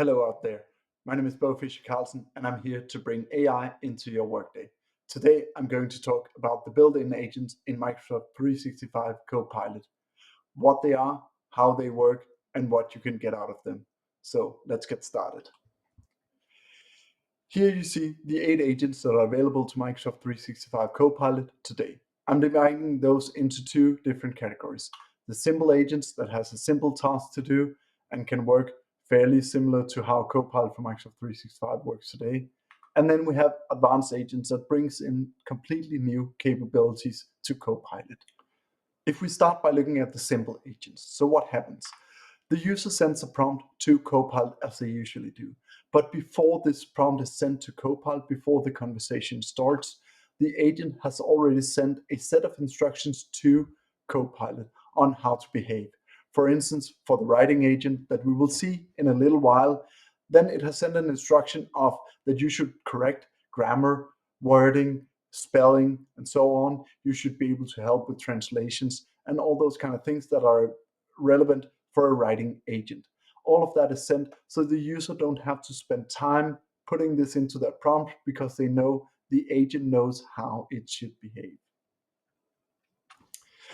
Hello out there. My name is Bo Fischer Carlson, and I'm here to bring AI into your workday. Today, I'm going to talk about the built-in agents in Microsoft 365 Copilot, what they are, how they work, and what you can get out of them. So let's get started. Here you see the 8 agents that are available to Microsoft 365 Copilot today. I'm dividing those into 2 different categories. The simple agents that has a simple task to do and can work fairly similar to how Copilot for Microsoft 365 works today. And then we have advanced agents that brings in completely new capabilities to Copilot. If we start by looking at the simple agents, so what happens? The user sends a prompt to Copilot as they usually do. But before this prompt is sent to Copilot, before the conversation starts, the agent has already sent a set of instructions to Copilot on how to behave. For instance, for the writing agent that we will see in a little while, then it has sent an instruction of that you should correct grammar, wording, spelling, and so on. You should be able to help with translations and all those kind of things that are relevant for a writing agent. All of that is sent so the user don't have to spend time putting this into their prompt because they know the agent knows how it should behave.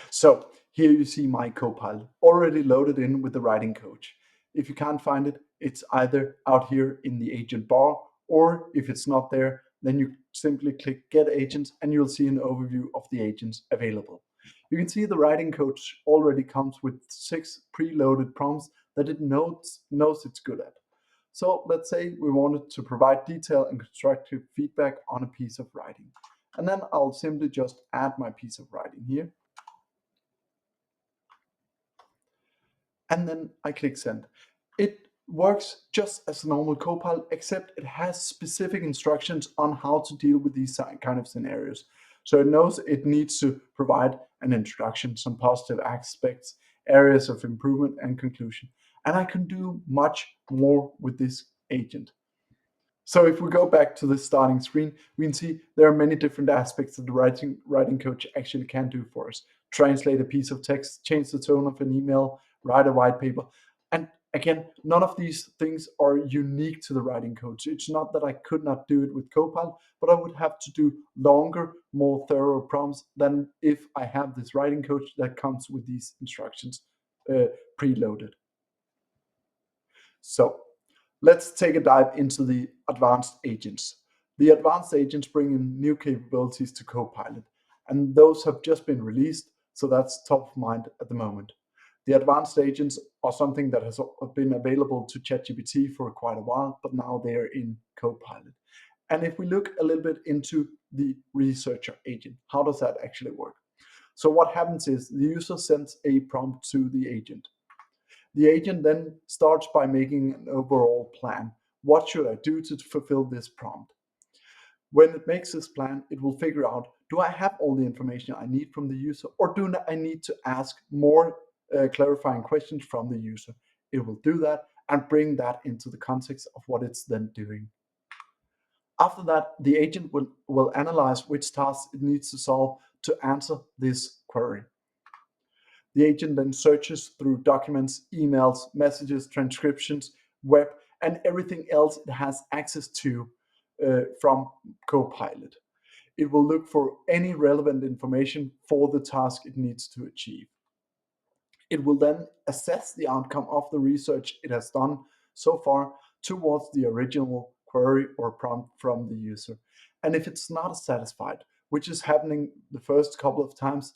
So here you see my Copilot already loaded in with the writing coach. If you can't find it, it's either out here in the agent bar, or if it's not there, then you simply click Get Agents and you'll see an overview of the agents available. You can see the writing coach already comes with 6 preloaded prompts that it knows it's good at. So let's say we wanted to provide detail and constructive feedback on a piece of writing. And then I'll simply just add my piece of writing here. And then I click Send. It works just as a normal Copilot, except it has specific instructions on how to deal with these kind of scenarios. So it knows it needs to provide an introduction, some positive aspects, areas of improvement, and conclusion. And I can do much more with this agent. So if we go back to the starting screen, we can see there are many different aspects that the writing coach actually can do for us. Translate a piece of text, change the tone of an email, write a white paper. And again, none of these things are unique to the writing coach. It's not that I could not do it with Copilot, but I would have to do longer, more thorough prompts than if I have this writing coach that comes with these instructions preloaded. So let's take a dive into the advanced agents. The advanced agents bring in new capabilities to Copilot, and those have just been released, so that's top of mind at the moment. The advanced agents are something that has been available to ChatGPT for quite a while, but now they are in Copilot. And if we look a little bit into the researcher agent, how does that actually work? So what happens is the user sends a prompt to the agent. The agent then starts by making an overall plan. What should I do to fulfill this prompt? When it makes this plan, it will figure out, do I have all the information I need from the user, or do I need to ask more clarifying questions from the user? It will do that and bring that into the context of what it's then doing. After that, the agent will analyze which tasks it needs to solve to answer this query. The agent then searches through documents, emails, messages, transcriptions, web, and everything else it has access to from Copilot. It will look for any relevant information for the task it needs to achieve. It will then assess the outcome of the research it has done so far towards the original query or prompt from the user. And if it's not satisfied, which is happening the first couple of times,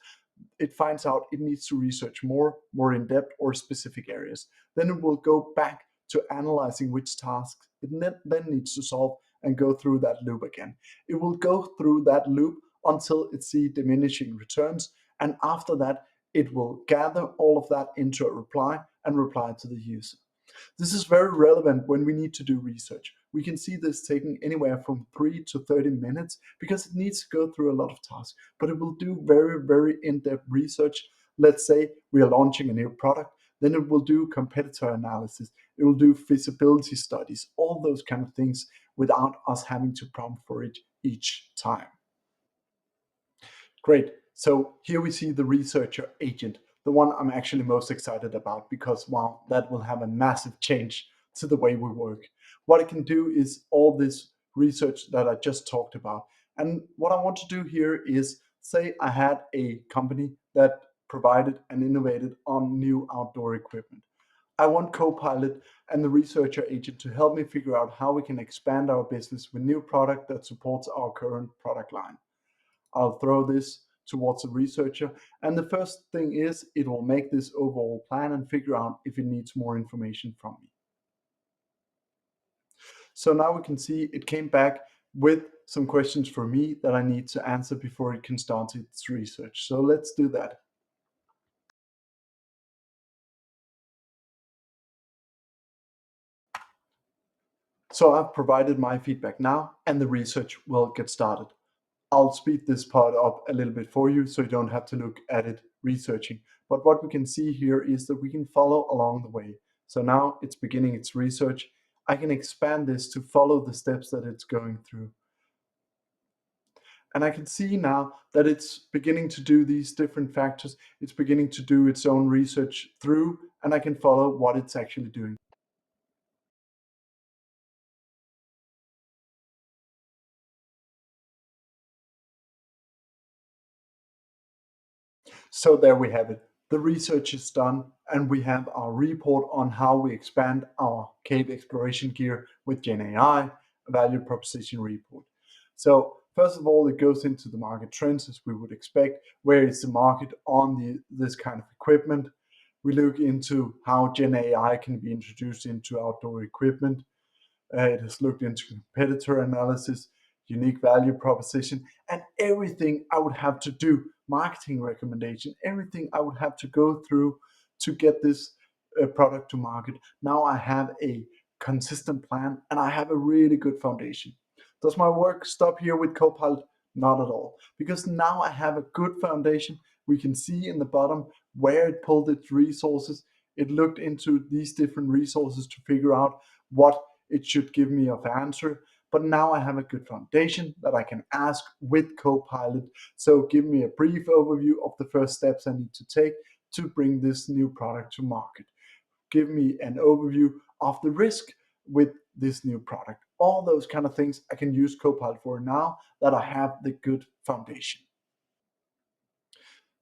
it finds out it needs to research more in depth or specific areas. Then it will go back to analyzing which tasks it then needs to solve and go through that loop again. It will go through that loop until it sees diminishing returns. And after that, it will gather all of that into a reply and reply to the user. This is very relevant when we need to do research. We can see this taking anywhere from 3 to 30 minutes because it needs to go through a lot of tasks, but it will do very in-depth research. Let's say we are launching a new product, then it will do competitor analysis. It will do feasibility studies, all those kind of things without us having to prompt for it each time. Great. So here we see the researcher agent, the one I'm actually most excited about because, wow, that will have a massive change to the way we work. What it can do is all this research that I just talked about. And what I want to do here is say I had a company that provided and innovated on new outdoor equipment. I want Copilot and the researcher agent to help me figure out how we can expand our business with new product that supports our current product line. I'll throw this towards the researcher, and the first thing is it will make this overall plan and figure out if it needs more information from me. So now we can see it came back with some questions for me that I need to answer before it can start its research. So let's do that. So I've provided my feedback now, and the research will get started. I'll speed this part up a little bit for you so you don't have to look at it researching. But what we can see here is that we can follow along the way. So now it's beginning its research. I can expand this to follow the steps that it's going through. And I can see now that it's beginning to do these different factors. It's beginning to do its own research through, and I can follow what it's actually doing. So there we have it. The research is done, and we have our report on how we expand our cave exploration gear with Gen AI, a value proposition report. So first of all, it goes into the market trends as we would expect. Where is the market on this kind of equipment? We look into how Gen AI can be introduced into outdoor equipment. It has looked into competitor analysis, unique value proposition, and everything I would have to do, marketing recommendation, everything I would have to go through to get this product to market. Now I have a consistent plan and I have a really good foundation. Does my work stop here with Copilot? Not at all, because now I have a good foundation. We can see in the bottom where it pulled its resources. It looked into these different resources to figure out what it should give me of answer. But now I have a good foundation that I can ask with Copilot. So give me a brief overview of the first steps I need to take to bring this new product to market. Give me an overview of the risk with this new product. All those kind of things I can use Copilot for now that I have the good foundation.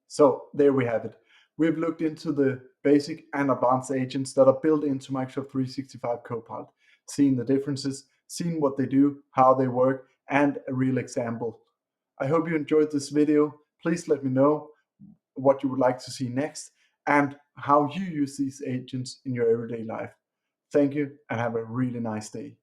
So there we have it. We've looked into the basic and advanced agents that are built into Microsoft 365 Copilot, seen the differences, seen what they do, how they work, and a real example. I hope you enjoyed this video. Please let me know what you would like to see next and how you use these agents in your everyday life. Thank you and have a really nice day.